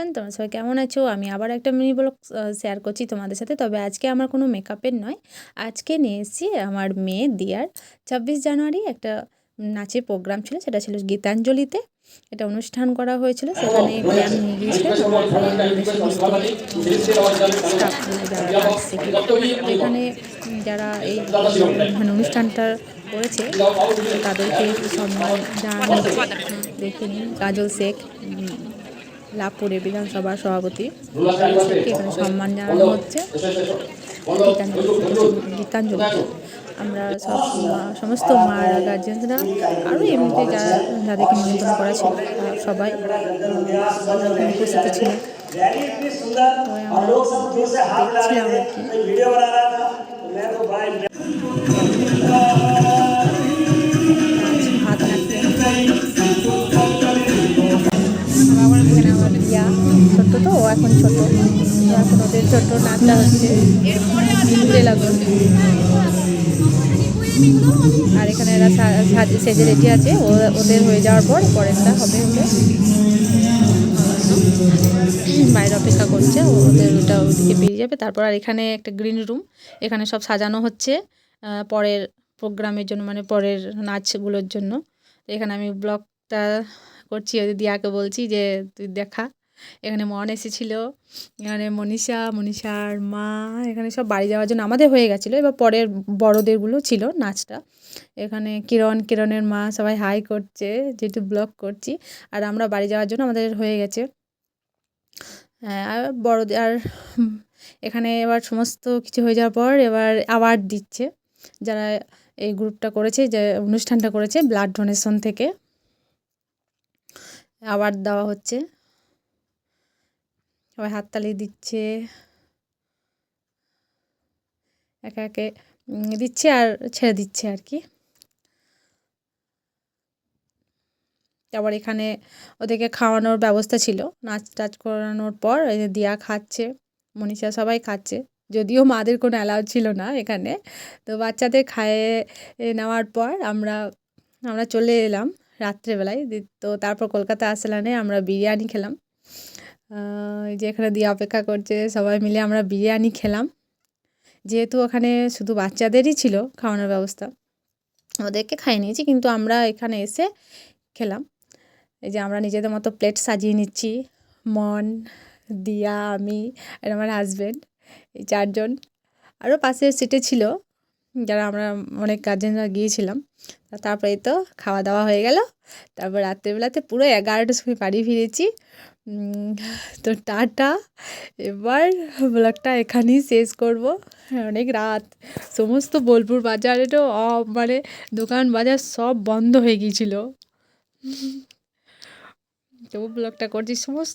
Everyone, তোমরা সবাই কেমন আছো? আমি আবার একটা মিনি ব্লগ শেয়ার করছি তোমাদের সাথে। তবে আজকে আমার কোনো মেকআপের নয়, আজকে নিয়ে এসেছি আমার মেয়ে দিয়ার 26 জানুয়ারি একটা নাচের প্রোগ্রাম ছিল, সেটা ছিল গীতাঞ্জলিতে। এটা অনুষ্ঠান করা হয়েছিল, সেখানে ম্যাম নিয়ে গিয়েছিলেন আমাদের সমস্ত স্টাফগুলো যারা নাচ শেখে। এখানে যারা এই মানে অনুষ্ঠানটা করেছে তাদেরকে সম্মান জানানো হচ্ছে। দেখে নিন, কাজল শেখ লাভপুরে বিধানসভার সভাপতি কাজল শেখকে এখানে সম্মান জানানো হচ্ছে গীতাঞ্জলিতে। আমরা সব সমস্ত মারা গার্জেনরা আরও এমনিতে যাদেরকে নিমন্ত্রণ করা ছিল সবাই ওখানে উপস্থিত ছিলেন। সবাই আমরা দেখছিলাম আর কি। হাত নাচছেন এখানে আমার ইয়া ছোট্ট, তো ও এখন ছোট, এখন ওদের ছোট্ট নাচটা হচ্ছে আর এখানে এরা সেজে রেডি আছে। ওদের হয়ে যাওয়ার পর পরেরটা হবে ওদের বাইরে অপেক্ষা করছে, ওদের ওটা ওদিকে বেরিয়ে যাবে তারপর। আর এখানে একটা গ্রিন রুম, এখানে সব সাজানো হচ্ছে পরের প্রোগ্রামের জন্য, মানে পরের নাচগুলোর জন্য। এখানে আমি ব্লগটা করছি, ওদের দিয়াকে বলছি যে তুই দেখা। এখানে মন এসেছিলো, এখানে মনীষার মা, এখানে সব বাড়ি যাওয়ার জন্য আমাদের হয়ে গেছিলো, এবার পরের বড়োদেরগুলো ছিল নাচটা। এখানে কিরণের মা সবাই হাই করছে, যেহেতু ব্লগ করছি। আর আমরা বাড়ি যাওয়ার জন্য আমাদের হয়ে গেছে। হ্যাঁ, আর বড়দের আর এখানে এবার সমস্ত কিছু হয়ে যাওয়ার পর এবার অ্যাওয়ার্ড দিচ্ছে যারা এই গ্রুপটা করেছে, যে অনুষ্ঠানটা করেছে ব্লাড ডোনেশন থেকে অ্যাওয়ার্ড দেওয়া হচ্ছে। সবাই হাততালি দিচ্ছে, একে একে দিচ্ছে আর ছেড়ে দিচ্ছে আর কি। তারপর এখানে ওদেরকে খাওয়ানোর ব্যবস্থা ছিল, নাচ টাচ করানোর পর এই যে দিয়া খাচ্ছে, মনীষা সবাই খাচ্ছে, যদিও মাদের কোনো অ্যালাউ ছিল না এখানে। তো বাচ্চাদের খাইয়ে নেওয়ার পর আমরা চলে এলাম রাত্রেবেলায়। তো তারপর কলকাতা আসলানে আমরা বিরিয়ানি খেলাম। এই যে এখানে দিয়া অপেক্ষা করছে, সবাই মিলে আমরা বিরিয়ানি খেলাম। যেহেতু ওখানে শুধু বাচ্চাদেরই ছিল খাওয়ানোর ব্যবস্থা, ওদেরকে খাইয়ে নিয়েছি, কিন্তু আমরা এখানে এসে খেলাম। এই যে আমরা নিজেদের মতো প্লেট সাজিয়ে নিচ্ছি, মন, দিয়া, আমি আর আমার হাজব্যান্ড, এই 4জন। আরও পাশের সিটে ছিল যারা আমরা অনেক গার্জেনরা গিয়েছিলাম। তারপরে তো খাওয়া দাওয়া হয়ে গেল, তারপর রাত্রেবেলাতে পুরো 11টার সময় বাড়ি ফিরেছি। তো টাটা, এবার ব্লগটা এখানেই শেষ করব। অনেক রাত, সমস্ত বোলপুর বাজারেরও মানে দোকান বাজার সব বন্ধ হয়ে গিয়েছিল। তবু ব্লগটা করছি, সমস্ত